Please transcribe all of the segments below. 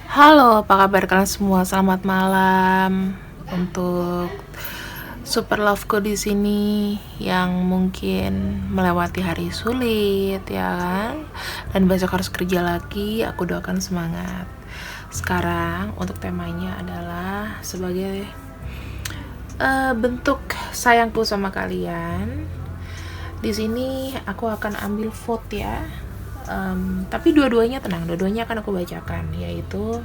Halo, apa kabar kalian semua? Selamat malam untuk Super Loveku di sini yang mungkin melewati hari sulit, ya kan? Dan besok harus kerja lagi. Aku doakan semangat. Sekarang untuk temanya adalah sebagai bentuk sayangku sama kalian. Di sini aku akan ambil vote ya. Tapi dua-duanya tenang, dua-duanya akan aku bacakan, yaitu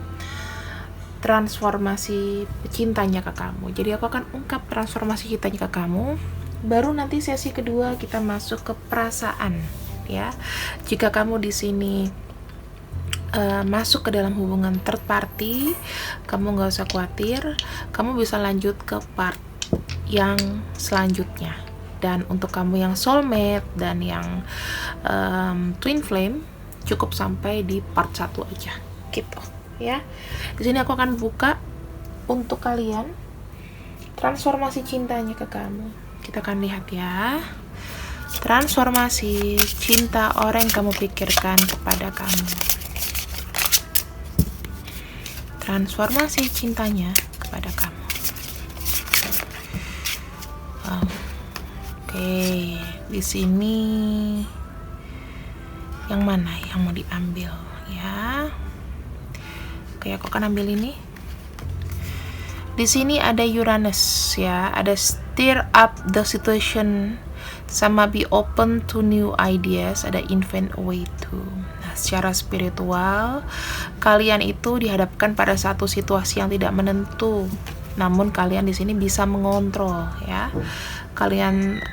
transformasi cintanya ke kamu. Jadi aku akan ungkap transformasi cintanya ke kamu. Baru nanti sesi kedua kita masuk ke perasaan, ya. Jika kamu di sini masuk ke dalam hubungan third party, kamu nggak usah khawatir. Kamu bisa lanjut ke part yang selanjutnya. Dan untuk kamu yang soulmate dan yang twin flame, cukup sampai di part 1 aja, gitu ya. Di sini aku akan buka untuk kalian transformasi cintanya ke kamu. Kita akan lihat ya. Transformasi cinta orang yang kamu pikirkan kepada kamu. Transformasi cintanya kepada kamu. Oke, di sini yang mana yang mau diambil ya? Oke, aku akan ambil ini. Di sini ada Uranus ya, ada stir up the situation sama be open to new ideas, ada invent a way to. Nah, secara spiritual, kalian itu dihadapkan pada satu situasi yang tidak menentu. Namun kalian di sini bisa mengontrol ya. Kalian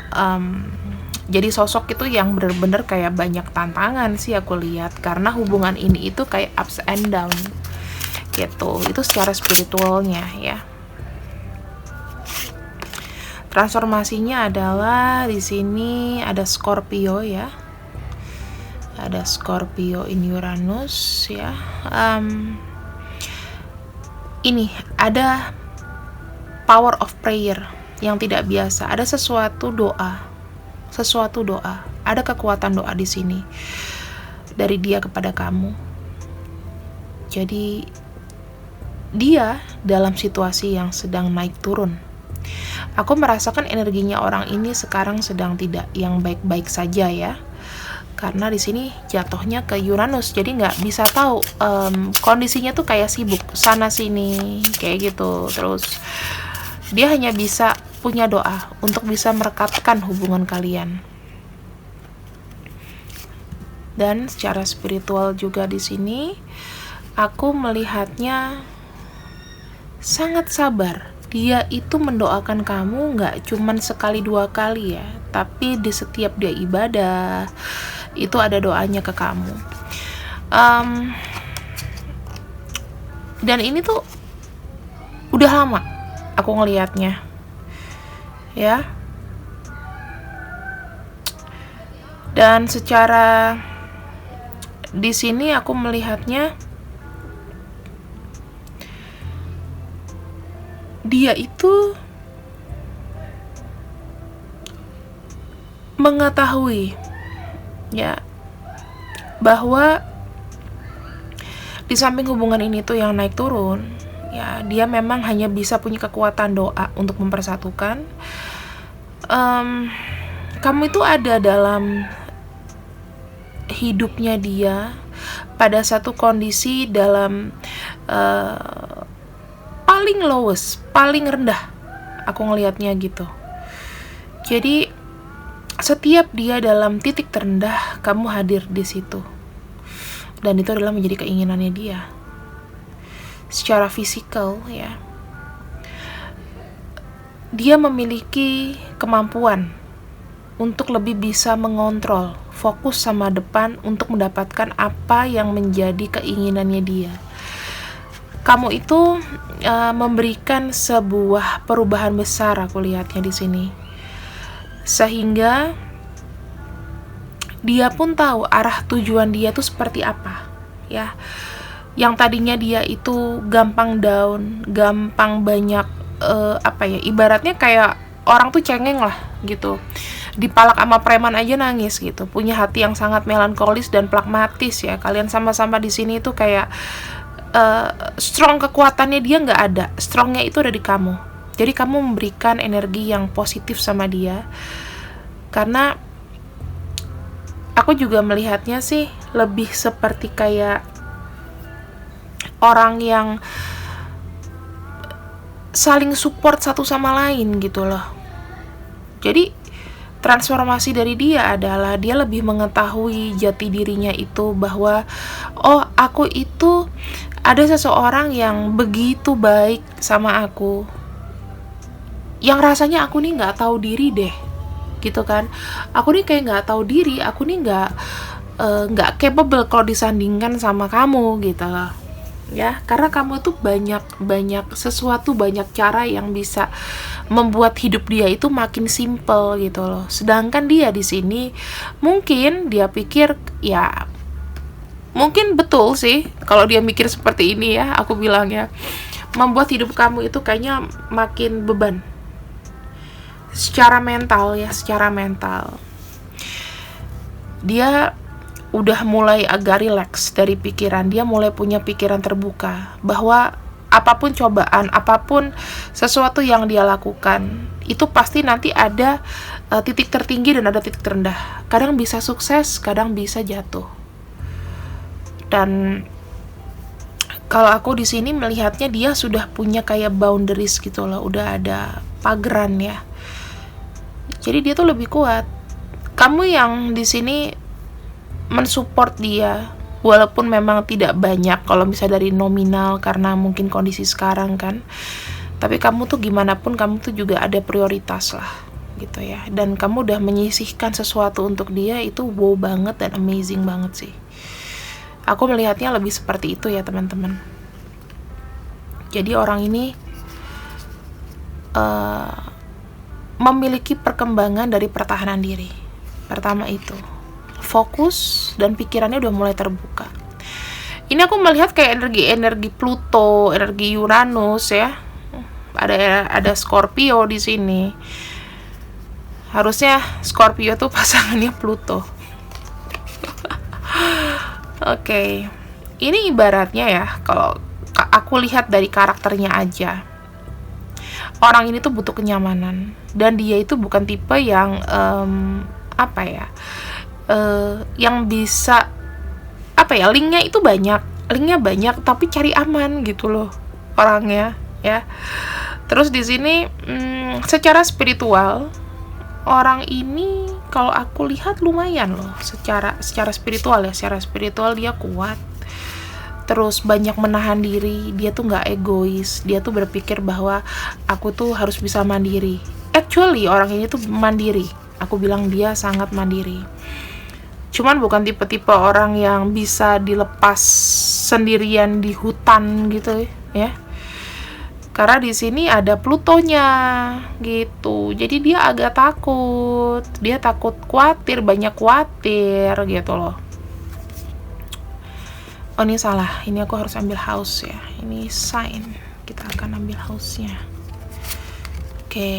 jadi sosok itu yang bener-bener kayak banyak tantangan sih aku lihat, karena hubungan ini itu kayak ups and down gitu. Itu secara spiritualnya ya. Transformasinya adalah di sini ada Scorpio ya. Ada Scorpio in Uranus ya. Ini ada power of prayer yang tidak biasa. Ada sesuatu doa, ada kekuatan doa di sini dari dia kepada kamu. Jadi dia dalam situasi yang sedang naik turun. Aku merasakan energinya orang ini sekarang sedang tidak yang baik-baik saja ya. Karena di sini jatuhnya ke Uranus, jadi nggak bisa tahu kondisinya tuh kayak sibuk sana sini kayak gitu. Terus dia hanya bisa punya doa untuk bisa merekatkan hubungan kalian. Dan secara spiritual juga di sini aku melihatnya sangat sabar. Dia itu mendoakan kamu nggak cuman sekali dua kali ya, tapi di setiap dia ibadah itu ada doanya ke kamu. Dan ini tuh udah lama aku ngelihatnya ya. Dan secara di sini aku melihatnya dia itu mengetahui ya bahwa di samping hubungan ini tuh yang naik turun ya, dia memang hanya bisa punya kekuatan doa untuk mempersatukan. Kamu itu ada dalam hidupnya dia pada satu kondisi dalam paling lowest, paling rendah. Aku ngelihatnya gitu. Jadi setiap dia dalam titik terendah, kamu hadir di situ. Dan itu adalah menjadi keinginannya dia. Secara fisikal ya. Dia memiliki kemampuan untuk lebih bisa mengontrol, fokus sama depan untuk mendapatkan apa yang menjadi keinginannya dia. Kamu itu memberikan sebuah perubahan besar, aku lihatnya di sini. Sehingga dia pun tahu arah tujuan dia tuh seperti apa, ya. Yang tadinya dia itu gampang down, gampang banyak ibaratnya kayak orang tuh cengeng lah gitu. dipalak sama preman aja nangis gitu, punya hati yang sangat melankolis dan pragmatis ya. Kalian sama-sama di sini tuh kayak strong, kekuatannya dia nggak ada, strongnya itu ada di kamu. Jadi kamu memberikan energi yang positif sama dia, karena aku juga melihatnya sih lebih seperti kayak orang yang saling support satu sama lain gitu loh. Jadi transformasi dari dia adalah dia lebih mengetahui jati dirinya itu, bahwa oh, aku itu ada seseorang yang begitu baik sama aku, yang rasanya aku nih nggak tahu diri deh, gitu kan. Aku nih kayak nggak tahu diri, aku nih nggak capable kalau disandingkan sama kamu gitu loh. Ya, karena kamu tuh banyak sesuatu, banyak cara yang bisa membuat hidup dia itu makin simple gitu loh. Sedangkan dia di sini mungkin dia pikir, ya mungkin betul sih kalau dia mikir seperti ini ya, aku bilangnya membuat hidup kamu itu kayaknya makin beban secara mental ya, secara mental. Dia udah mulai agak relax dari pikiran, dia mulai punya pikiran terbuka bahwa apapun cobaan, apapun sesuatu yang dia lakukan, itu pasti nanti ada titik tertinggi dan ada titik terendah. Kadang bisa sukses, kadang bisa jatuh. Dan kalau aku di sini melihatnya dia sudah punya kayak boundaries gitu loh, udah ada pageran ya. Jadi dia tuh lebih kuat. Kamu yang di sini mensupport dia, walaupun memang tidak banyak kalau misalnya dari nominal karena mungkin kondisi sekarang kan. Tapi kamu tuh gimana pun kamu tuh juga ada prioritas lah gitu ya. Dan kamu udah menyisihkan sesuatu untuk dia, itu wow banget dan amazing banget sih. Aku melihatnya lebih seperti itu ya teman-teman. Jadi orang ini memiliki perkembangan dari pertahanan diri. Pertama itu fokus dan pikirannya udah mulai terbuka. Ini aku melihat kayak energi Pluto, energi Uranus ya. Ada Scorpio di sini. Harusnya Scorpio tuh pasangannya Pluto. Oke. Ini ibaratnya ya, kalau aku lihat dari karakternya aja, orang ini tuh butuh kenyamanan, dan dia itu bukan tipe yang yang bisa linknya banyak tapi cari aman gitu loh orangnya ya. Terus di sini secara spiritual orang ini kalau aku lihat lumayan loh, secara spiritual ya, secara spiritual dia kuat. Terus banyak menahan diri, dia tuh nggak egois, dia tuh berpikir bahwa aku tuh harus bisa mandiri. Actually orang ini tuh mandiri, aku bilang dia sangat mandiri. Cuman bukan tipe-tipe orang yang bisa dilepas sendirian di hutan gitu ya. Karena di sini ada Plutonya gitu. Jadi dia agak takut. Dia takut khawatir, banyak khawatir gitu loh. Oh ini salah, ini aku harus ambil house ya. Ini sign, kita akan ambil house-nya. Oke.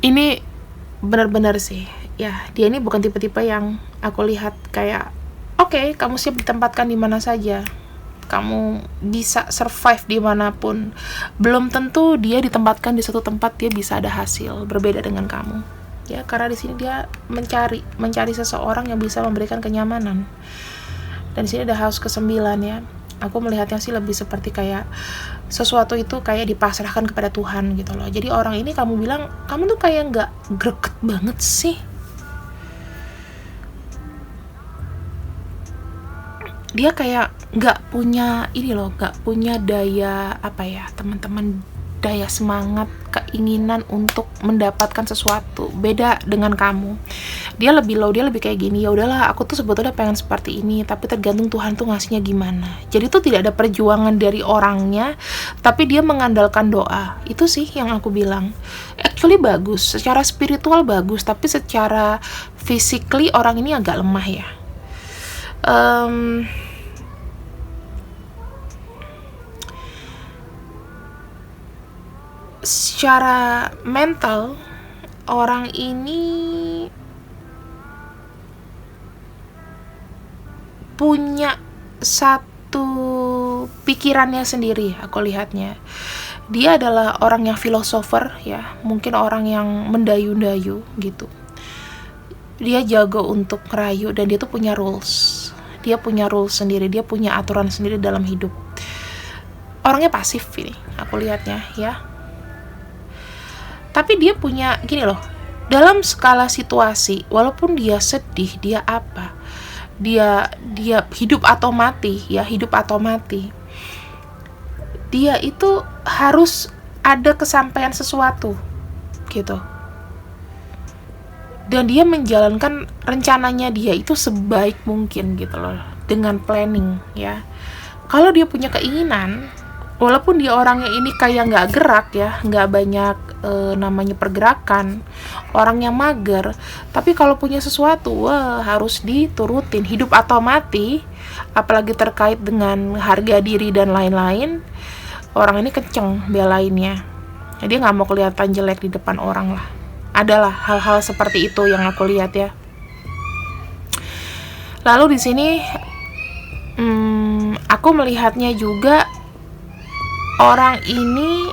Ini benar-benar sih ya, dia ini bukan tipe-tipe yang aku lihat kayak oke, kamu siap ditempatkan di mana saja, kamu bisa survive dimanapun. Belum tentu dia ditempatkan di satu tempat dia bisa ada hasil berbeda dengan kamu ya, karena di sini dia mencari seseorang yang bisa memberikan kenyamanan. Dan di sini ada house ke-9 ya. Aku melihatnya sih lebih seperti kayak sesuatu itu kayak dipasrahkan kepada Tuhan gitu loh. Jadi orang ini kamu bilang, kamu tuh kayak nggak greget banget sih. Dia kayak nggak punya daya teman-teman, daya semangat, keinginan untuk mendapatkan sesuatu. Beda dengan kamu, dia lebih low, dia lebih kayak gini, ya udahlah aku tuh sebetulnya pengen seperti ini, tapi tergantung Tuhan tuh ngasihnya gimana. Jadi tuh tidak ada perjuangan dari orangnya, tapi dia mengandalkan doa. Itu sih yang aku bilang. Actually bagus, secara spiritual bagus, tapi secara physically orang ini agak lemah ya. secara mental orang ini punya satu pikirannya sendiri. Aku lihatnya dia adalah orang yang filosofer ya, mungkin orang yang mendayu-dayu gitu. Dia jago untuk ngerayu dan dia tuh punya rules. Dia punya rules sendiri, dia punya aturan sendiri dalam hidup. Orangnya pasif ini, aku lihatnya ya. Tapi dia punya gini loh, dalam skala situasi, walaupun dia sedih, dia apa, dia hidup atau mati ya, hidup atau mati. Dia itu harus ada kesampaian sesuatu gitu. Dan dia menjalankan rencananya dia itu sebaik mungkin gitu loh, dengan planning ya. Kalau dia punya keinginan, walaupun dia orangnya ini kayak nggak gerak ya, nggak banyak namanya pergerakan, orangnya mager, tapi kalau punya sesuatu, wah harus diturutin, hidup atau mati, apalagi terkait dengan harga diri dan lain-lain, orang ini kenceng belainnya. Jadi nggak mau kelihatan jelek di depan orang lah. Adalah hal-hal seperti itu yang aku lihat ya. Lalu di sini aku melihatnya juga orang ini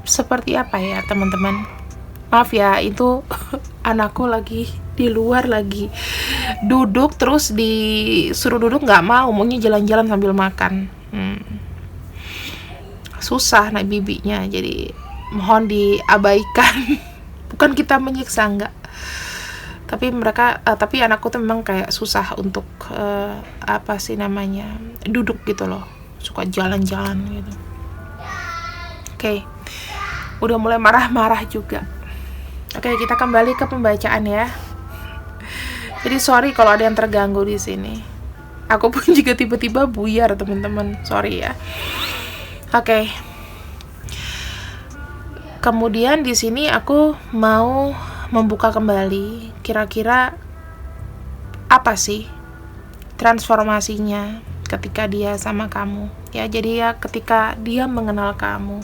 seperti apa ya teman-teman. Maaf ya, itu anakku lagi di luar, lagi duduk terus disuruh duduk nggak mau, maunya jalan-jalan sambil makan. Susah naik bibinya, jadi mohon diabaikan. Bukan kita menyiksa, enggak. Tapi tapi anakku tuh memang kayak susah untuk apa sih namanya, duduk gitu loh, suka jalan-jalan gitu. Oke. Udah mulai marah-marah juga. Oke, kita kembali ke pembacaan ya. Jadi sorry kalau ada yang terganggu di sini. Aku pun juga tiba-tiba buyar teman-teman, sorry ya. Oke. Kemudian di sini aku mau membuka kembali kira-kira apa sih transformasinya ketika dia sama kamu. Ya, jadi ya ketika dia mengenal kamu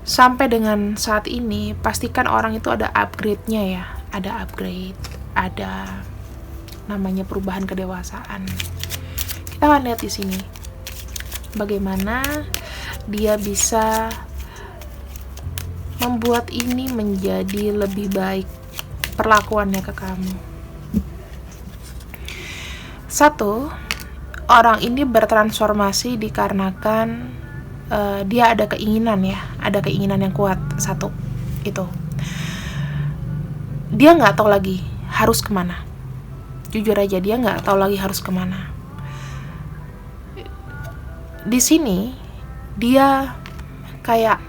sampai dengan saat ini, pastikan orang itu ada upgrade-nya ya, ada upgrade, ada namanya perubahan kedewasaan. Kita akan lihat di sini bagaimana dia bisa membuat ini menjadi lebih baik perlakuannya ke kamu. 1, orang ini bertransformasi dikarenakan dia ada keinginan ya, ada keinginan yang kuat. 1, itu dia nggak tahu lagi harus kemana. Jujur aja, dia nggak tahu lagi harus kemana. Di sini dia kayak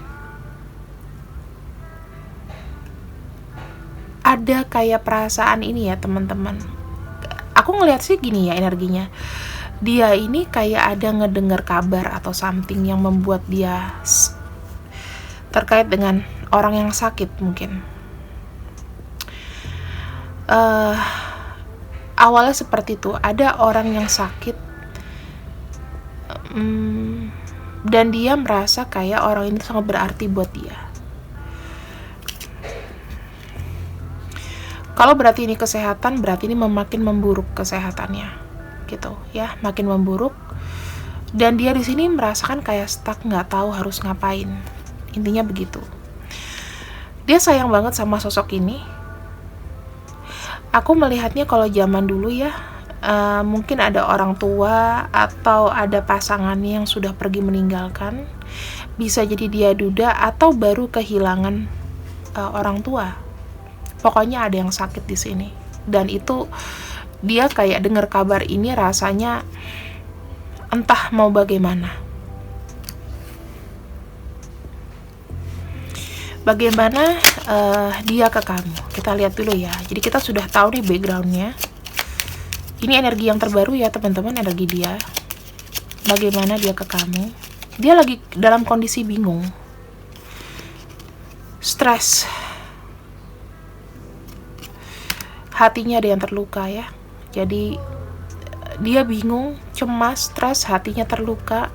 ada kayak perasaan ini ya teman-teman. Aku ngeliat sih gini ya energinya. Dia ini kayak ada ngedengar kabar atau something yang membuat dia terkait dengan orang yang sakit mungkin. Awalnya seperti itu, ada orang yang sakit dan dia merasa kayak orang ini sangat berarti buat dia. Kalau berarti ini kesehatan, berarti ini makin memburuk kesehatannya, gitu ya, makin memburuk. Dan dia di sini merasakan kayak stuck, nggak tahu harus ngapain. Intinya begitu. Dia sayang banget sama sosok ini. Aku melihatnya kalau zaman dulu ya, mungkin ada orang tua atau ada pasangannya yang sudah pergi meninggalkan. Bisa jadi dia duda atau baru kehilangan orang tua. Pokoknya ada yang sakit di sini. Dan itu dia kayak dengar kabar ini rasanya entah mau bagaimana. Bagaimana dia ke kamu? Kita lihat dulu ya. Jadi kita sudah tahu nih backgroundnya. Ini energi yang terbaru ya teman-teman, energi dia. Bagaimana dia ke kamu? Dia lagi dalam kondisi bingung, stres. Hatinya ada yang terluka ya. Jadi dia bingung, cemas, stres, hatinya terluka.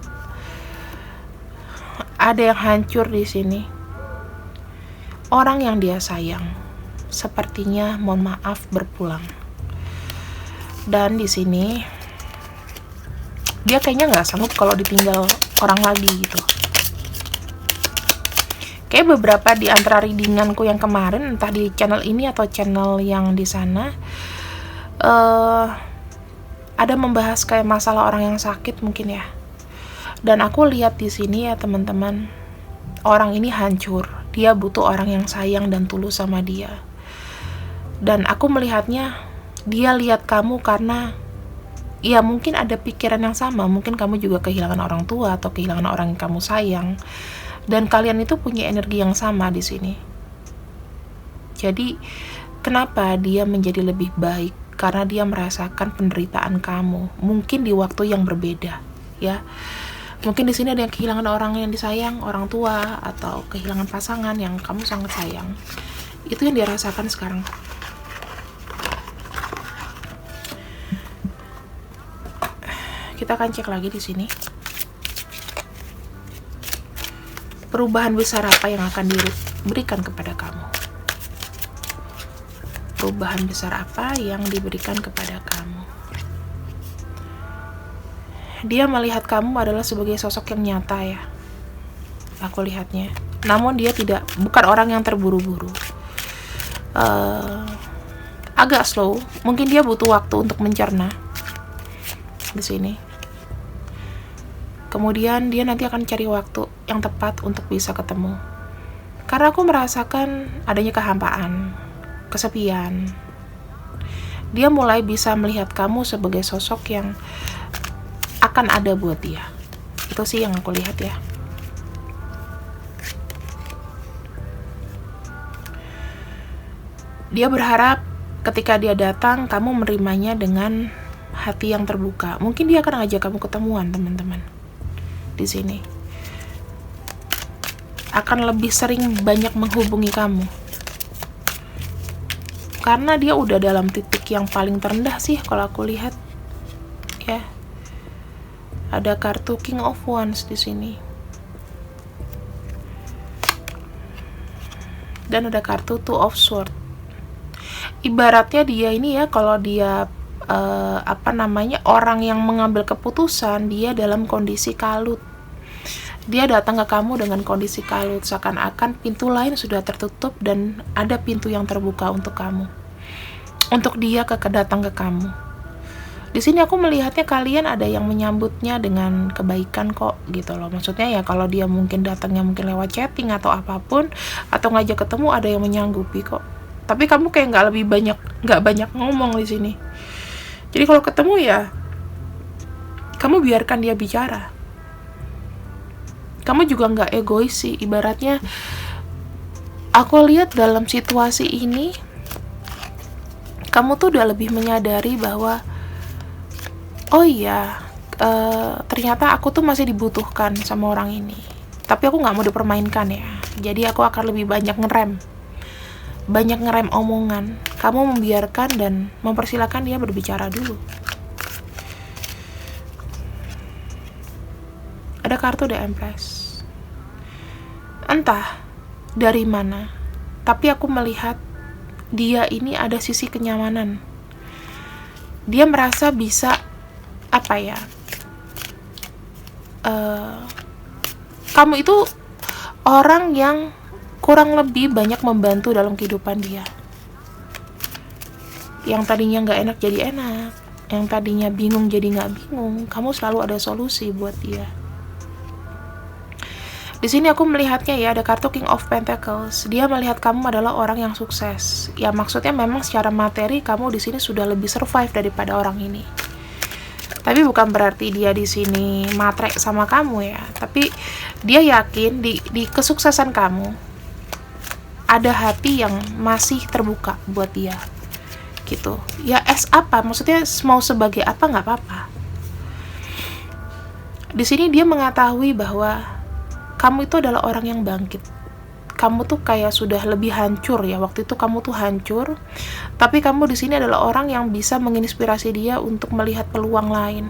Ada yang hancur di sini. orang yang dia sayang sepertinya mohon maaf berpulang. Dan di sini dia kayaknya nggak sanggup kalau ditinggal orang lagi gitu. Kayak beberapa di antara readinganku yang kemarin, entah di channel ini atau channel yang di sana, ada membahas kayak masalah orang yang sakit mungkin ya. Dan aku lihat di sini ya teman-teman, orang ini hancur. Dia butuh orang yang sayang dan tulus sama dia. Dan aku melihatnya, dia lihat kamu karena ya mungkin ada pikiran yang sama. Mungkin kamu juga kehilangan orang tua atau kehilangan orang yang kamu sayang. Dan kalian itu punya energi yang sama di sini. Jadi, kenapa dia menjadi lebih baik? Karena dia merasakan penderitaan kamu. Mungkin di waktu yang berbeda, ya. Mungkin di sini ada yang kehilangan orang yang disayang, orang tua, atau kehilangan pasangan yang kamu sangat sayang. Itu yang dia rasakan sekarang. Kita akan cek lagi di sini. Perubahan besar apa yang akan diberikan kepada kamu? Perubahan besar apa yang diberikan kepada kamu? Dia melihat kamu adalah sebagai sosok yang nyata ya. Aku lihatnya. Namun dia bukan orang yang terburu-buru. Agak slow. Mungkin dia butuh waktu untuk mencerna di sini. Kemudian dia nanti akan cari waktu yang tepat untuk bisa ketemu. Karena aku merasakan adanya kehampaan, kesepian. Dia mulai bisa melihat kamu sebagai sosok yang akan ada buat dia. Itu sih yang aku lihat ya. Dia berharap ketika dia datang, kamu menerimanya dengan hati yang terbuka. Mungkin dia akan ngajak kamu ketemuan, teman-teman. Di sini akan lebih sering banyak menghubungi kamu karena dia udah dalam titik yang paling terendah sih kalau aku lihat ya. Ada kartu King of Wands di sini dan ada kartu Two of Swords. Ibaratnya dia ini ya, kalau dia orang yang mengambil keputusan, dia dalam kondisi kalut. Dia datang ke kamu dengan kondisi kalut, seakan-akan pintu lain sudah tertutup dan ada pintu yang terbuka untuk kamu, untuk dia datang ke kamu. Di sini aku melihatnya kalian ada yang menyambutnya dengan kebaikan kok gitu loh. Maksudnya ya kalau dia mungkin datangnya mungkin lewat chatting atau apapun, atau ngajak ketemu, ada yang menyanggupi kok. Tapi kamu kayak nggak banyak ngomong di sini. Jadi kalau ketemu ya, kamu biarkan dia bicara. Kamu juga nggak egois sih, ibaratnya. Aku lihat dalam situasi ini, kamu tuh udah lebih menyadari bahwa, oh iya, ternyata aku tuh masih dibutuhkan sama orang ini. Tapi aku nggak mau dipermainkan ya. Jadi aku akan lebih banyak ngerem omongan. Kamu membiarkan dan mempersilahkan dia berbicara dulu. Ada kartu The Empress. Entah dari mana, tapi aku melihat dia ini ada sisi kenyamanan. Dia merasa bisa kamu itu orang yang kurang lebih banyak membantu dalam kehidupan dia. Yang tadinya nggak enak jadi enak, yang tadinya bingung jadi nggak bingung. Kamu selalu ada solusi buat dia. Di sini aku melihatnya ya, ada kartu King of Pentacles. Dia melihat kamu adalah orang yang sukses. Ya maksudnya memang secara materi kamu di sini sudah lebih survive daripada orang ini. Tapi bukan berarti dia di sini matre sama kamu ya. Tapi dia yakin di kesuksesan kamu ada hati yang masih terbuka buat dia. Gitu. Ya maksudnya mau sebagai apa nggak apa-apa. Di sini dia mengetahui bahwa kamu itu adalah orang yang bangkit. Kamu tuh kayak sudah lebih hancur ya. Waktu itu kamu tuh hancur, tapi kamu di sini adalah orang yang bisa menginspirasi dia untuk melihat peluang lain.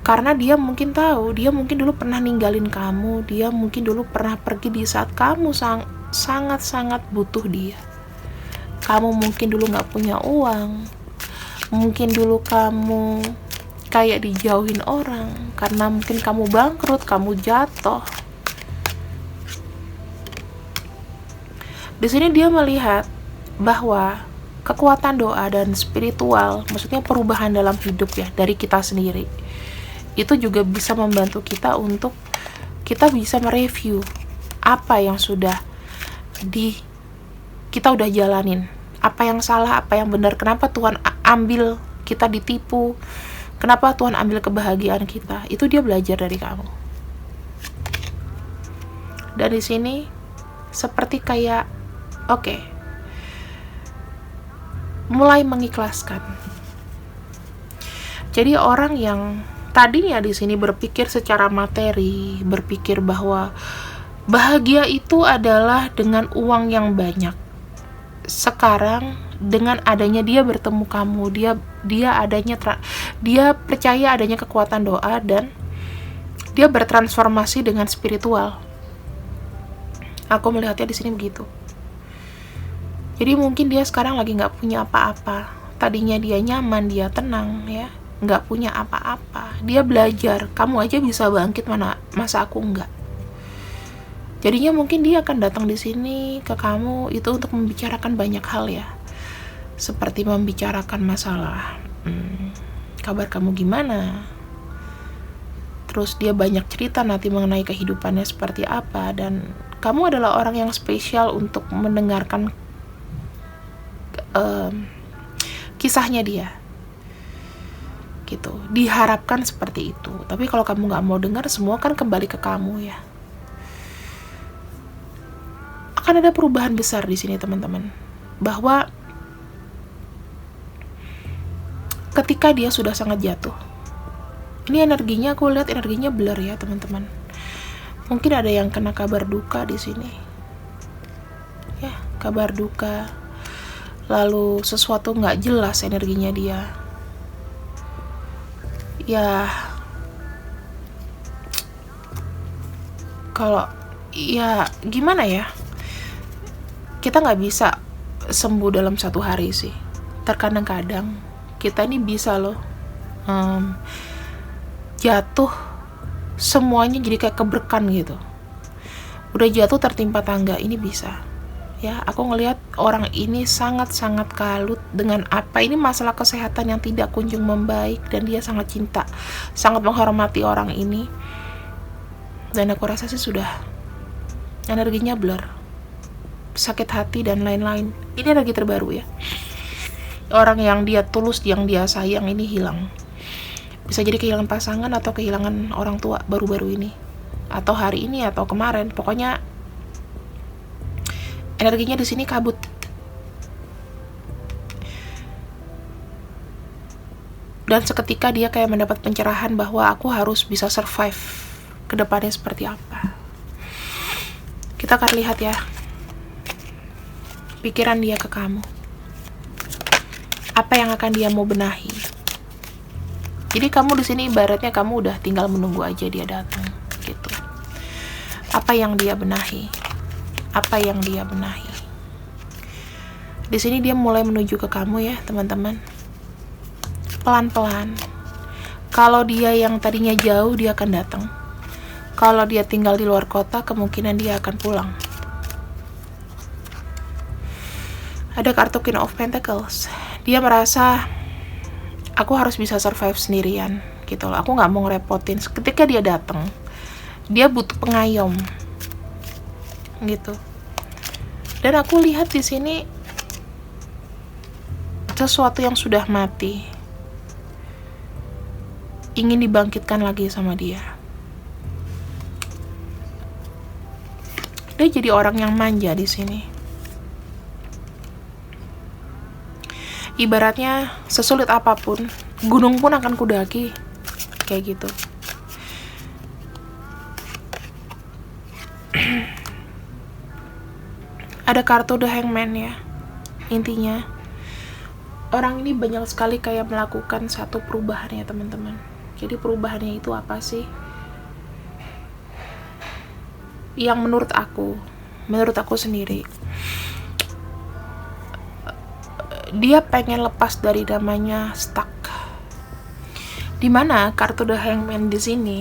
Karena dia mungkin tahu, dia mungkin dulu pernah ninggalin kamu, dia mungkin dulu pernah pergi di saat kamu sangat-sangat butuh dia. Kamu mungkin dulu gak punya uang, mungkin dulu kamu kayak dijauhin orang karena mungkin kamu bangkrut, kamu jatuh. Di sini dia melihat bahwa kekuatan doa dan spiritual, maksudnya perubahan dalam hidup ya, dari kita sendiri, itu juga bisa membantu kita untuk kita bisa mereview apa yang sudah kita udah jalanin, apa yang salah, apa yang benar, kenapa Tuhan ambil kita ditipu, kenapa Tuhan ambil kebahagiaan kita. Itu dia belajar dari kamu. Dan di sini seperti kayak oke, mulai mengikhlaskan. Jadi orang yang tadinya di sini berpikir secara materi, berpikir bahwa bahagia itu adalah dengan uang yang banyak. Sekarang dengan adanya dia bertemu kamu, dia percaya adanya kekuatan doa dan dia bertransformasi dengan spiritual. Aku melihatnya di sini begitu. Jadi mungkin dia sekarang lagi nggak punya apa-apa. Tadinya dia nyaman, dia tenang ya, nggak punya apa-apa. Dia belajar, kamu aja bisa bangkit, masa aku nggak. Jadinya mungkin dia akan datang di sini ke kamu itu untuk membicarakan banyak hal ya, seperti membicarakan masalah kabar kamu gimana. Terus dia banyak cerita nanti mengenai kehidupannya seperti apa, dan kamu adalah orang yang spesial untuk mendengarkan kisahnya dia gitu. Diharapkan seperti itu. Tapi kalau kamu nggak mau dengar, semua kan kembali ke kamu ya. Akan ada perubahan besar di sini teman-teman, bahwa ketika dia sudah sangat jatuh, ini energinya, aku lihat energinya blur ya teman-teman. Mungkin ada yang kena kabar duka di sini ya, kabar duka, lalu sesuatu nggak jelas energinya dia ya. Kalau ya gimana ya, kita nggak bisa sembuh dalam satu hari sih. Terkadang-kadang kita ini bisa loh jatuh, semuanya jadi kayak keberkan gitu. Udah jatuh tertimpa tangga, ini bisa ya. Aku ngelihat orang ini sangat-sangat kalut dengan apa, ini masalah kesehatan yang tidak kunjung membaik, dan dia sangat cinta, sangat menghormati orang ini. Dan aku rasa sih sudah energinya blur, sakit hati dan lain-lain. Ini energi terbaru ya. Orang yang dia tulus, yang dia sayang ini hilang. Bisa jadi kehilangan pasangan atau kehilangan orang tua baru-baru ini, atau hari ini atau kemarin. Pokoknya energinya di sini kabut. Dan seketika dia kayak mendapat pencerahan bahwa aku harus bisa survive ke depannya seperti apa. Kita akan lihat ya pikiran dia ke kamu, apa yang akan dia mau benahi. Jadi kamu di sini ibaratnya kamu udah tinggal menunggu aja dia datang gitu. Apa yang dia benahi? Apa yang dia benahi? Di sini dia mulai menuju ke kamu ya teman-teman. Pelan-pelan. Kalau dia yang tadinya jauh, dia akan datang. Kalau dia tinggal di luar kota, kemungkinan dia akan pulang. Ada kartu Queen of Pentacles. Dia merasa aku harus bisa survive sendirian gitu loh. Aku nggak mau ngerepotin. Ketika dia datang, dia butuh pengayom gitu. Dan aku lihat di sini sesuatu yang sudah mati ingin dibangkitkan lagi sama dia. Dia jadi orang yang manja di sini. Ibaratnya sesulit apapun, gunung pun akan kudaki, kayak gitu. Ada kartu The Hangman ya. Intinya orang ini banyak sekali kayak melakukan satu perubahan ya teman-teman. Jadi perubahannya itu apa sih? Yang menurut aku menurut aku sendiri. Dia pengen lepas dari namanya stuck. Dimana kartu The Hangman di sini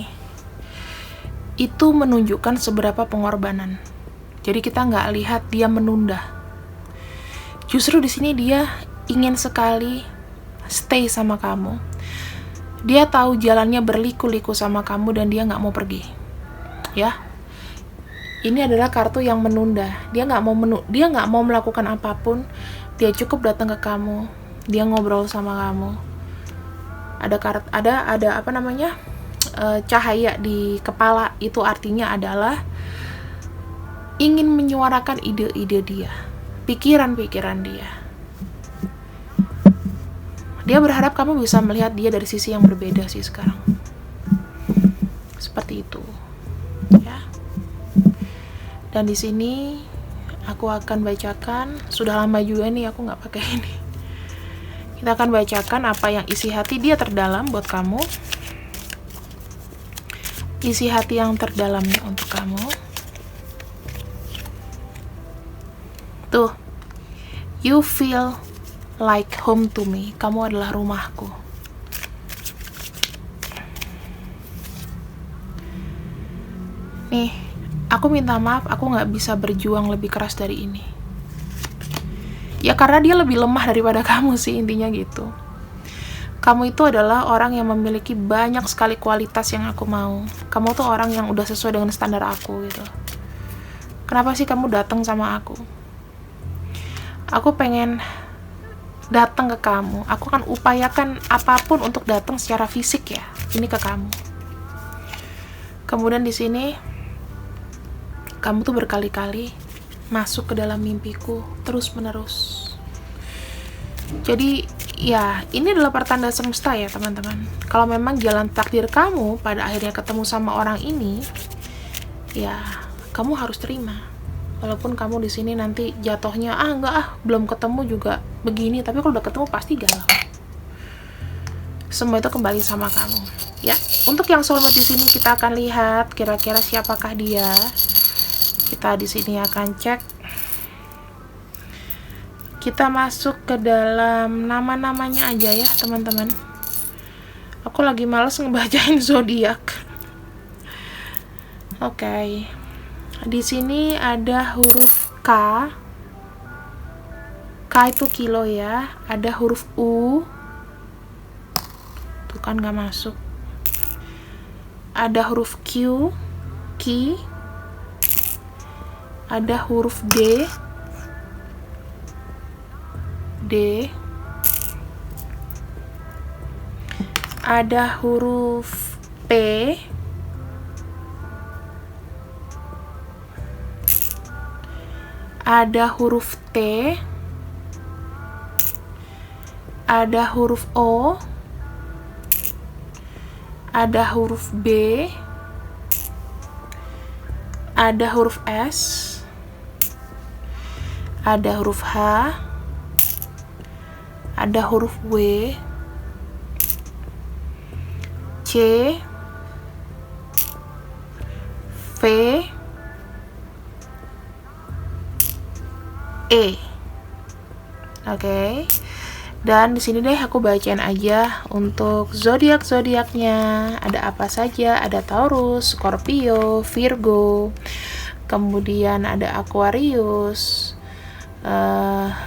itu menunjukkan seberapa pengorbanan. Jadi kita nggak lihat dia menunda. Justru di sini dia ingin sekali stay sama kamu. Dia tahu jalannya berliku-liku sama kamu dan dia nggak mau pergi. Ya, ini adalah kartu yang menunda. Dia nggak mau melakukan apapun. Dia cukup datang ke kamu, dia ngobrol sama kamu. Ada apa namanya? Cahaya di kepala, itu artinya adalah ingin menyuarakan ide-ide dia, pikiran-pikiran dia. Dia berharap kamu bisa melihat dia dari sisi yang berbeda sih sekarang. Seperti itu. Ya. Dan di sini aku akan bacakan, sudah lama juga nih aku nggak pakai ini. Kita akan bacakan apa yang isi hati dia terdalam buat kamu. Isi hati yang terdalamnya untuk kamu. Tuh, you feel like home to me. Kamu adalah rumahku. Nih, aku minta maaf, aku nggak bisa berjuang lebih keras dari ini. Ya karena dia lebih lemah daripada kamu sih, intinya gitu. Kamu itu adalah orang yang memiliki banyak sekali kualitas yang aku mau. Kamu tuh orang yang udah sesuai dengan standar aku gitu. Kenapa sih kamu datang sama aku? Aku pengen datang ke kamu. Aku akan upayakan apapun untuk datang secara fisik ya. Ini ke kamu. Kemudian di sini kamu tuh berkali-kali masuk ke dalam mimpiku terus-menerus. Jadi ya ini adalah pertanda semesta ya teman-teman. Kalau memang jalan takdir kamu pada akhirnya ketemu sama orang ini, ya kamu harus terima. Walaupun kamu di sini nanti jatuhnya belum ketemu juga begini, tapi kalau udah ketemu pasti galau. Semua itu kembali sama kamu. Ya, untuk yang soulmate di sini kita akan lihat kira-kira siapakah dia. Kita di sini akan cek. Kita masuk ke dalam nama-namanya aja ya, teman-teman. Aku lagi males ngebacain zodiak. Oke. Di sini ada huruf K. K itu kilo ya. Ada huruf U. Tuh kan gak masuk. Ada huruf Q. Ki. Ada huruf D. D. Ada huruf P. Ada huruf T. Ada huruf O. Ada huruf B. Ada huruf S. Ada huruf H. Ada huruf W. C. V. E. Oke. Dan di sini deh aku bacain aja untuk zodiak-zodiaknya. Ada apa saja? Ada Taurus, Scorpio, Virgo. Kemudian ada Aquarius,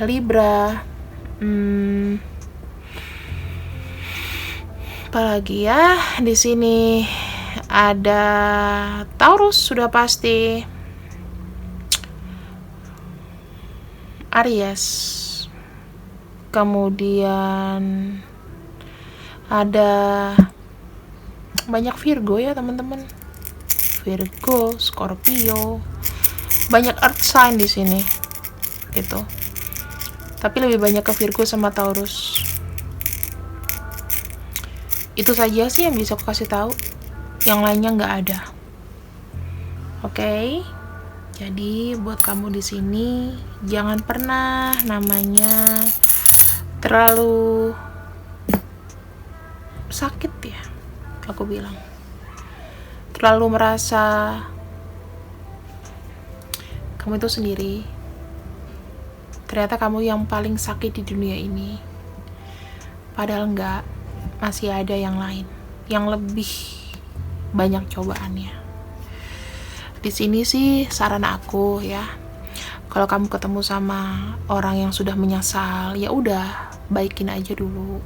Libra. Apalagi ya? Di sini ada Taurus sudah pasti. Aries. Kemudian ada banyak Virgo ya teman-teman. Virgo, Scorpio. Banyak earth sign di sini. Gitu. Tapi lebih banyak ke Virgo sama Taurus. Itu saja sih yang bisa aku kasih tahu. Yang lainnya nggak ada. Oke. Jadi buat kamu di sini jangan pernah namanya terlalu sakit ya. Aku bilang. Terlalu merasa kamu itu sendiri. Ternyata kamu yang paling sakit di dunia ini. Padahal enggak, masih ada yang lain, yang lebih banyak cobaannya. Di sini sih saran aku ya, kalau kamu ketemu sama orang yang sudah menyesal, ya udah, baikin aja dulu.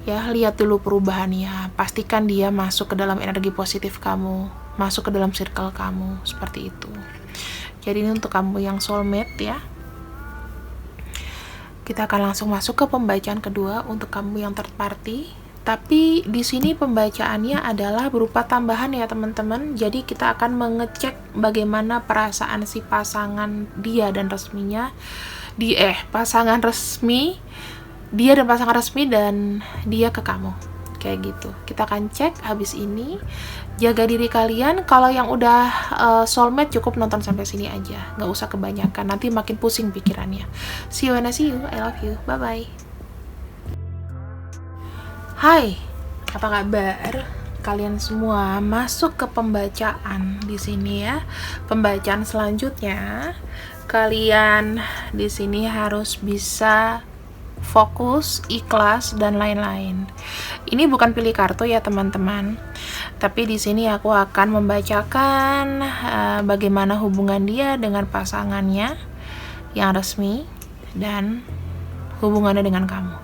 Ya, lihat dulu perubahannya. Pastikan dia masuk ke dalam energi positif kamu, masuk ke dalam circle kamu, seperti itu. Jadi ini untuk kamu yang soulmate ya. Kita akan langsung masuk ke pembacaan kedua untuk kamu yang third party. Tapi di sini pembacaannya adalah berupa tambahan ya teman-teman. Jadi kita akan mengecek bagaimana perasaan si pasangan dia dan resminya. Pasangan resmi dia dan pasangan resmi dan dia ke kamu. Kayak gitu. Kita akan cek habis ini. Jaga diri kalian. Kalau yang udah soulmate cukup nonton sampai sini aja, nggak usah kebanyakan, nanti makin pusing pikirannya. See you when I see you. I love you. Bye bye. Hai, apa kabar kalian semua? Masuk ke pembacaan di sini ya. Pembacaan selanjutnya, kalian di sini harus bisa fokus, ikhlas, dan lain-lain. Ini bukan pilih kartu ya teman-teman, tapi di sini aku akan membacakan bagaimana hubungan dia dengan pasangannya yang resmi dan hubungannya dengan kamu.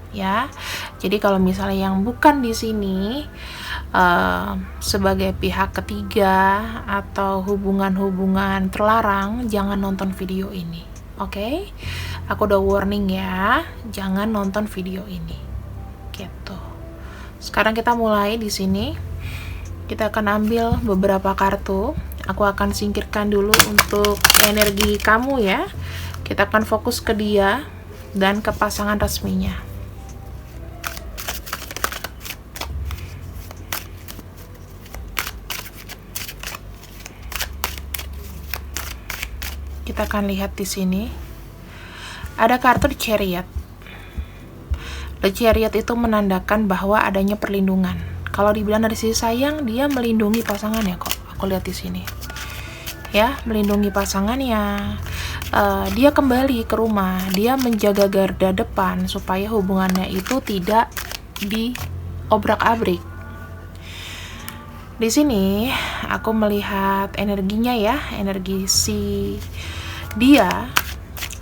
Ya, jadi kalau misalnya yang bukan di sini sebagai pihak ketiga atau hubungan-hubungan terlarang, jangan nonton video ini. Oke? Aku udah warning ya, jangan nonton video ini. Gitu. Sekarang kita mulai di sini. Kita akan ambil beberapa kartu. Aku akan singkirkan dulu untuk energi kamu ya. Kita akan fokus ke dia dan ke pasangan resminya. Kita akan lihat di sini. Ada kartu The Chariot. The Chariot itu menandakan bahwa adanya perlindungan. Kalau dibilang dari sisi sayang, dia melindungi pasangannya kok. Aku lihat di sini. Ya, melindungi pasangannya. Dia kembali ke rumah. Dia menjaga garda depan supaya hubungannya itu tidak diobrak-abrik. Di sini aku melihat energinya ya, energi si dia.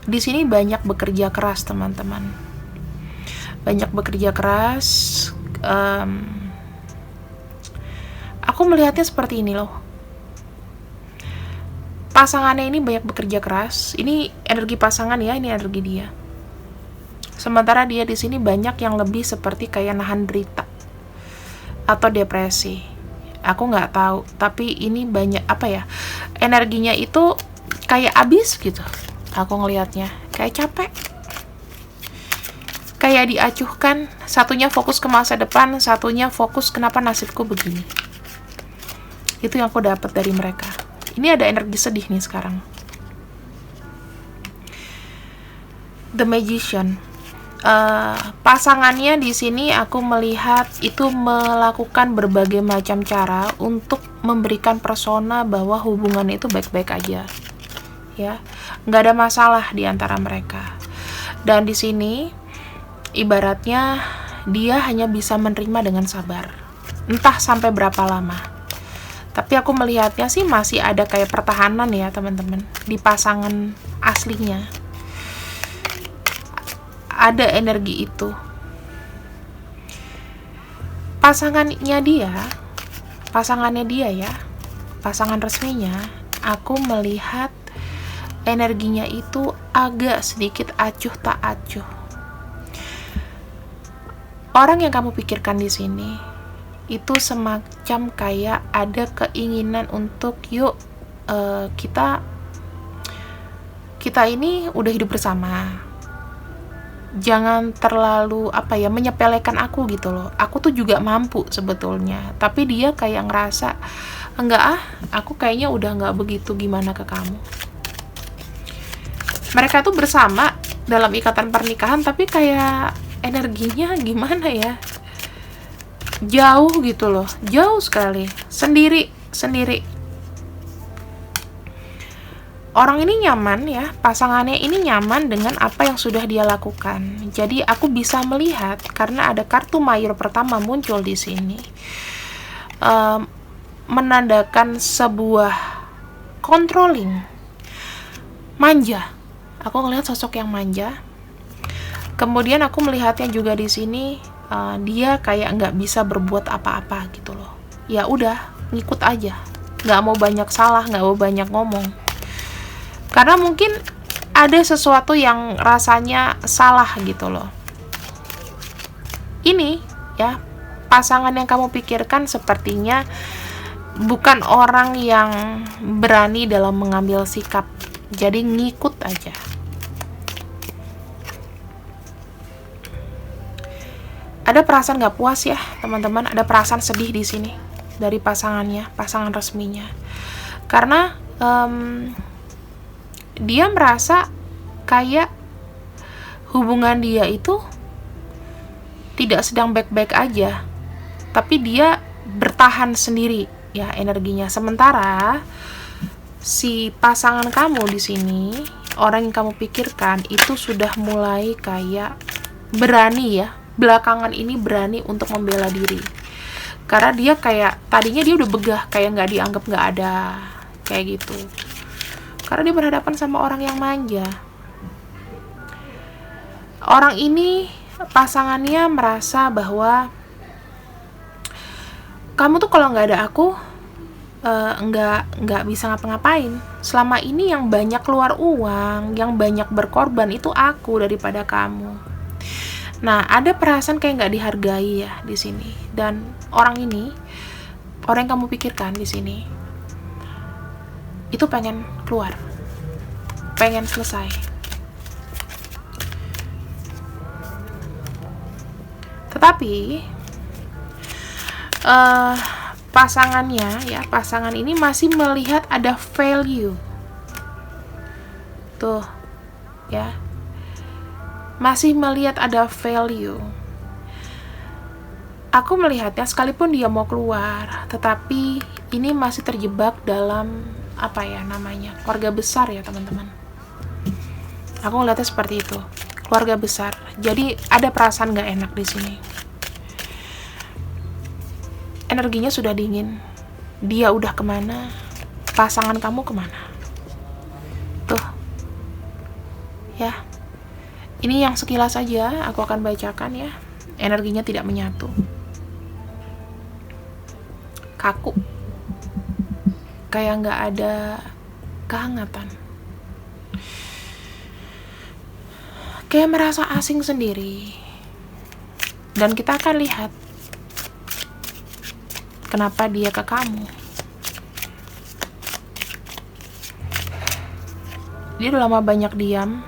Di sini banyak bekerja keras teman-teman, banyak bekerja keras. Aku melihatnya seperti ini loh, pasangannya ini banyak bekerja keras. Ini energi pasangan ya, ini energi dia. Sementara dia di sini banyak yang lebih seperti kayak nahan derita atau depresi. Aku nggak tahu, tapi ini banyak apa ya? Energinya itu kayak abis gitu. Aku ngelihatnya kayak capek, kayak diacuhkan. Satunya fokus ke masa depan, satunya fokus kenapa nasibku begini. Itu yang aku dapat dari mereka. Ini ada energi sedih nih sekarang. The Magician. Pasangannya di sini aku melihat itu melakukan berbagai macam cara untuk memberikan persona bahwa hubungan itu baik-baik aja. Ya, nggak ada masalah di antara mereka. Dan di sini ibaratnya dia hanya bisa menerima dengan sabar. Entah sampai berapa lama. Tapi aku melihatnya sih masih ada kayak pertahanan ya teman-teman di pasangan aslinya. Ada energi itu. Pasangannya dia ya, pasangan resminya, aku melihat energinya itu agak sedikit acuh tak acuh. Orang yang kamu pikirkan di sini itu semacam kayak ada keinginan untuk kita ini udah hidup bersama. Jangan terlalu menyepelekan aku gitu loh. Aku tuh juga mampu sebetulnya, tapi dia kayak ngerasa enggak aku kayaknya udah nggak begitu gimana ke kamu. Mereka tuh bersama dalam ikatan pernikahan, tapi kayak energinya gimana ya, jauh gitu loh, jauh sekali, sendiri. orang ini nyaman ya, pasangannya ini nyaman dengan apa yang sudah dia lakukan. Jadi aku bisa melihat karena ada kartu mayor pertama muncul di sini, menandakan sebuah controlling, manja. Aku ngelihat sosok yang manja. Kemudian aku melihatnya juga di sini, dia kayak nggak bisa berbuat apa-apa gitu loh. Ya udah, ngikut aja, nggak mau banyak salah, nggak mau banyak ngomong. Karena mungkin ada sesuatu yang rasanya salah gitu loh. Ini ya, pasangan yang kamu pikirkan sepertinya bukan orang yang berani dalam mengambil sikap. Jadi ngikut aja. Ada perasaan gak puas ya teman-teman, ada perasaan sedih di sini dari pasangannya, pasangan resminya. Karena dia merasa kayak hubungan dia itu tidak sedang baik-baik aja, tapi dia bertahan sendiri ya energinya. Sementara si pasangan kamu di sini, orang yang kamu pikirkan itu sudah mulai kayak berani ya, belakangan ini berani untuk membela diri. Karena dia kayak, tadinya dia udah begah, kayak nggak dianggap nggak ada, kayak gitu. Karena dia berhadapan sama orang yang manja. Orang ini, pasangannya merasa bahwa kamu tuh kalau nggak ada aku, nggak bisa ngapa-ngapain. Selama ini yang banyak keluar uang, yang banyak berkorban itu aku daripada kamu. Nah, ada perasaan kayak nggak dihargai ya di sini. Dan orang ini, orang yang kamu pikirkan di sini, itu pengen keluar, pengen selesai. Tetapi pasangannya ya, pasangan ini masih melihat ada value. Tuh, ya. Masih melihat ada value. Aku melihatnya sekalipun dia mau keluar, tetapi ini masih terjebak dalam apa ya namanya, keluarga besar ya teman-teman. Aku ngeliatnya seperti itu, keluarga besar. Jadi ada perasaan gak enak di sini. Energinya sudah dingin. Dia udah kemana? Pasangan kamu kemana? Tuh, ya. Ini yang sekilas saja aku akan bacakan ya. Energinya tidak menyatu. Kaku. Kayak nggak ada kehangatan. Kayak merasa asing sendiri. Dan kita akan lihat kenapa dia ke kamu. Dia udah lama banyak diam.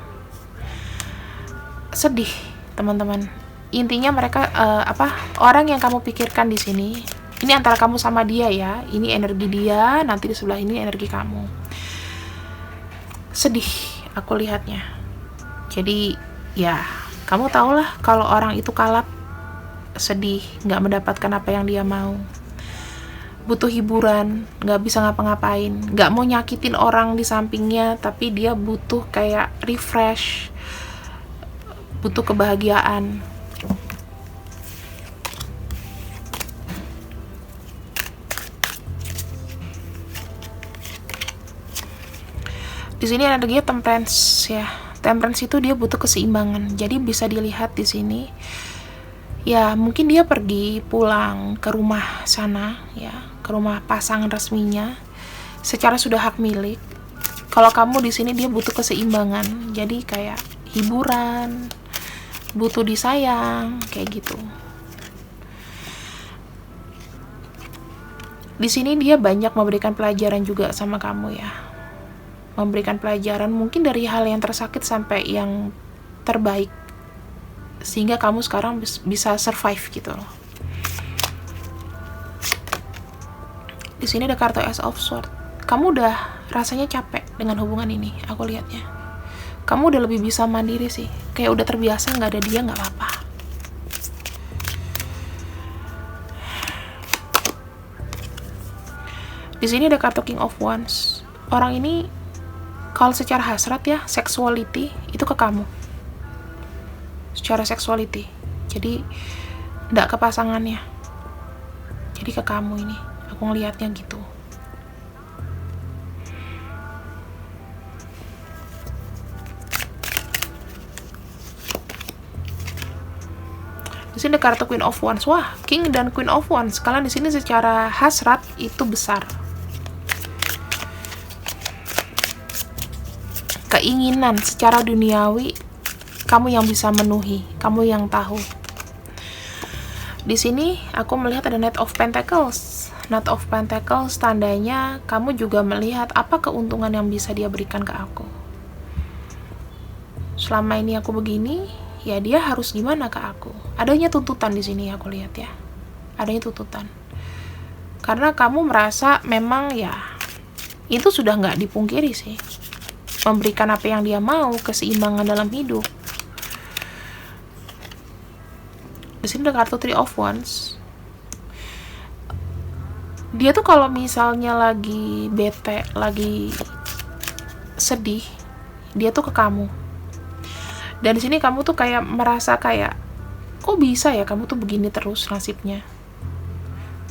Sedih, teman-teman. Intinya mereka orang yang kamu pikirkan di sini, ini antara kamu sama dia ya. Ini energi dia, nanti di sebelah ini energi kamu. Sedih aku lihatnya. Jadi ya, kamu tahulah kalau orang itu kalap, sedih, nggak mendapatkan apa yang dia mau, butuh hiburan, nggak bisa ngapa-ngapain, nggak mau nyakitin orang di sampingnya, tapi dia butuh kayak refresh, butuh kebahagiaan. Di sini energinya temperance ya. Temperance itu dia butuh keseimbangan. Jadi bisa dilihat di sini. Ya, mungkin dia pergi pulang ke rumah sana ya, ke rumah pasangan resminya. Secara sudah hak milik. Kalau kamu di sini dia butuh keseimbangan. Jadi kayak hiburan, butuh disayang, kayak gitu. Di sini dia banyak memberikan pelajaran juga sama kamu ya. Memberikan pelajaran mungkin dari hal yang tersakit sampai yang terbaik. Sehingga kamu sekarang bisa survive gitu loh. Di sini ada kartu Ace of Swords. Kamu udah rasanya capek dengan hubungan ini, aku lihatnya. Kamu udah lebih bisa mandiri sih. Kayak udah terbiasa nggak ada dia nggak apa-apa. Di sini ada kartu King of Wands. Orang ini Kalau secara hasrat ya, sexuality itu ke kamu. Secara sexuality. Jadi enggak ke pasangannya. Jadi ke kamu ini. Aku ngelihatnya gitu. Di sini kartu Queen of Wands. Wah, King dan Queen of Wands. Kalian di sini secara hasrat itu besar. Keinginan secara duniawi kamu yang bisa menuhi, kamu yang tahu. Di sini aku melihat ada Knight of Pentacles. Knight of Pentacles tandanya kamu juga melihat apa keuntungan yang bisa dia berikan ke aku. Selama ini aku begini, ya dia harus gimana ke aku. Adanya tuntutan di sini aku lihat ya. Adanya tuntutan. Karena kamu merasa memang ya itu sudah nggak dipungkiri sih. Memberikan apa yang dia mau, keseimbangan dalam hidup. Di sini ada kartu Three of Wands. Dia tuh kalau misalnya lagi bete, lagi sedih, dia tuh ke kamu. Dan di sini kamu tuh kayak merasa kayak, kok bisa ya kamu tuh begini terus nasibnya?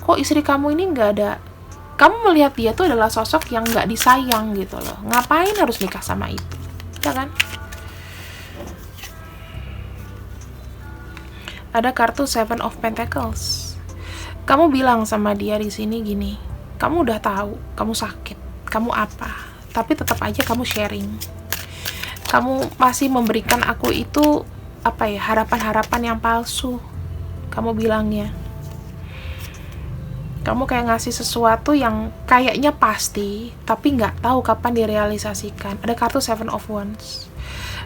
Kok istri kamu ini nggak ada? Kamu melihat dia tuh adalah sosok yang nggak disayang gitu loh. Ngapain harus nikah sama itu? Ya kan? Ada kartu Seven of Pentacles. Kamu bilang sama dia di sini gini, kamu udah tahu, kamu sakit, kamu apa, tapi tetap aja kamu sharing. Kamu masih memberikan aku itu apa ya, harapan-harapan yang palsu. Kamu bilangnya. Kamu kayak ngasih sesuatu yang kayaknya pasti, tapi nggak tahu kapan direalisasikan. Ada kartu Seven of Wands.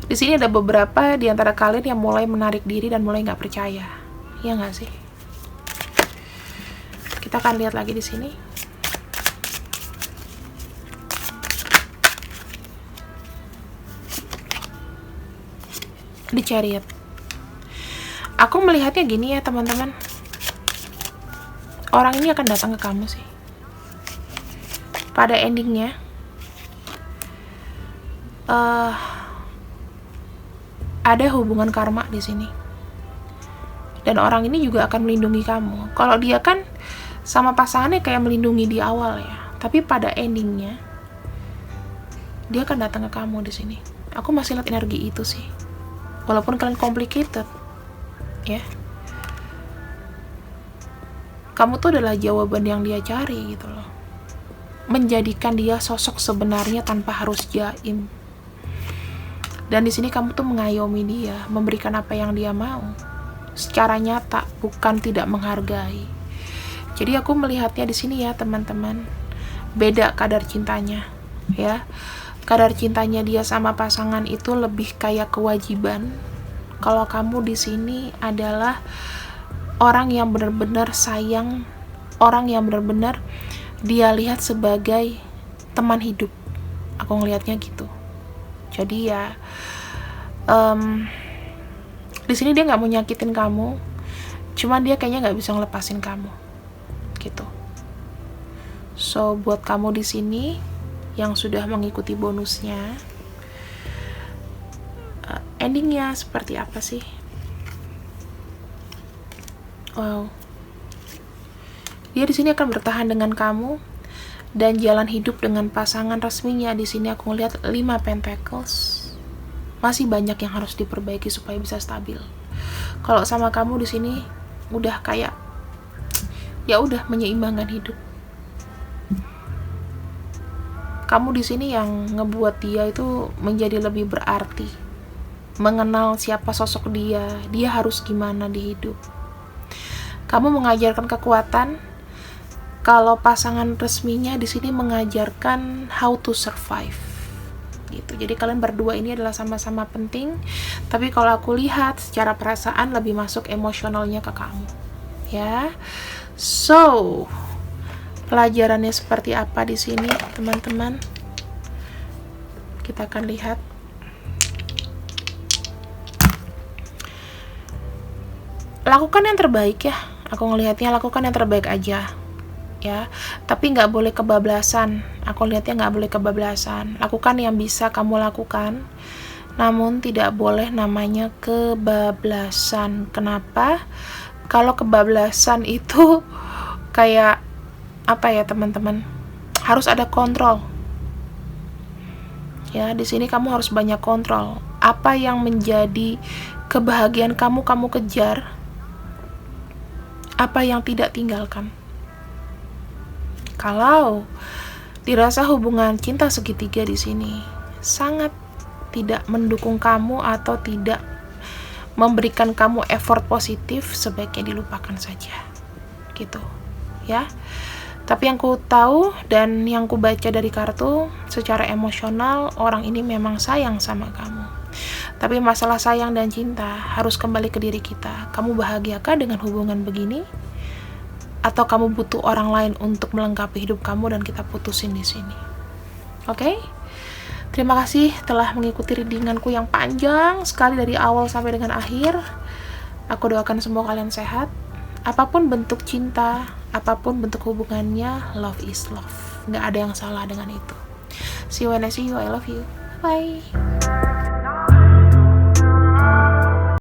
Di sini ada beberapa di antara kalian yang mulai menarik diri dan mulai nggak percaya. Ya nggak sih? Kita akan lihat lagi di sini. Di Chariot. Aku melihatnya gini ya teman-teman. Orang ini akan datang ke kamu sih. Pada endingnya, ada hubungan karma di sini. Dan orang ini juga akan melindungi kamu. Kalau dia kan sama pasangannya kayak melindungi di awal ya. Tapi pada endingnya, dia akan datang ke kamu di sini. Aku masih lihat energi itu sih. Walaupun kalian complicated, ya. Kamu tuh adalah jawaban yang dia cari gitu loh. Menjadikan dia sosok sebenarnya tanpa harus jaim. Dan di sini kamu tuh mengayomi dia, memberikan apa yang dia mau. Secara nyata, bukan tidak menghargai. Jadi aku melihatnya di sini ya, teman-teman. Beda kadar cintanya, ya. Kadar cintanya dia sama pasangan itu lebih kayak kewajiban. Kalau kamu di sini adalah orang yang benar-benar sayang, orang yang benar-benar dia lihat sebagai teman hidup. Aku ngelihatnya gitu. Jadi ya, di sini dia nggak mau nyakitin kamu, cuman dia kayaknya nggak bisa ngelepasin kamu, gitu. So buat kamu di sini yang sudah mengikuti bonusnya, endingnya seperti apa sih? Wow, dia di sini akan bertahan dengan kamu dan jalan hidup dengan pasangan resminya. Di sini aku ngelihat 5 Pentacles. Masih banyak yang harus diperbaiki supaya bisa stabil. Kalau sama kamu di sini udah kayak ya udah menyeimbangkan hidup. Kamu di sini yang ngebuat dia itu menjadi lebih berarti. Mengenal siapa sosok dia harus gimana di hidup. Kamu mengajarkan kekuatan, kalau pasangan resminya di sini mengajarkan how to survive. Gitu. Jadi kalian berdua ini adalah sama-sama penting, tapi kalau aku lihat secara perasaan lebih masuk emosionalnya ke kamu. Ya. So, pelajarannya seperti apa di sini, teman-teman? Kita akan lihat. Lakukan yang terbaik ya. Aku ngelihatnya lakukan yang terbaik aja, ya. Tapi nggak boleh kebablasan Aku lihatnya nggak boleh kebablasan. Lakukan yang bisa kamu lakukan, namun tidak boleh namanya kebablasan. Kenapa? Kalau kebablasan itu kayak apa ya teman-teman? Harus ada kontrol. Ya, di sini kamu harus banyak kontrol. Apa yang menjadi kebahagiaan kamu, kamu kejar. Apa yang tidak, tinggalkan. Kalau dirasa hubungan cinta segitiga di sini sangat tidak mendukung kamu atau tidak memberikan kamu effort positif, sebaiknya dilupakan saja. Gitu. Ya. Tapi yang ku tahu dan yang ku baca dari kartu, secara emosional orang ini memang sayang sama kamu. Tapi masalah sayang dan cinta harus kembali ke diri kita. Kamu bahagiakah dengan hubungan begini? Atau kamu butuh orang lain untuk melengkapi hidup kamu dan kita putusin di sini. Oke? Terima kasih telah mengikuti readinganku yang panjang sekali dari awal sampai dengan akhir. Aku doakan semua kalian sehat. Apapun bentuk cinta, apapun bentuk hubungannya, love is love. Nggak ada yang salah dengan itu. See you when I see you. I love you. Bye.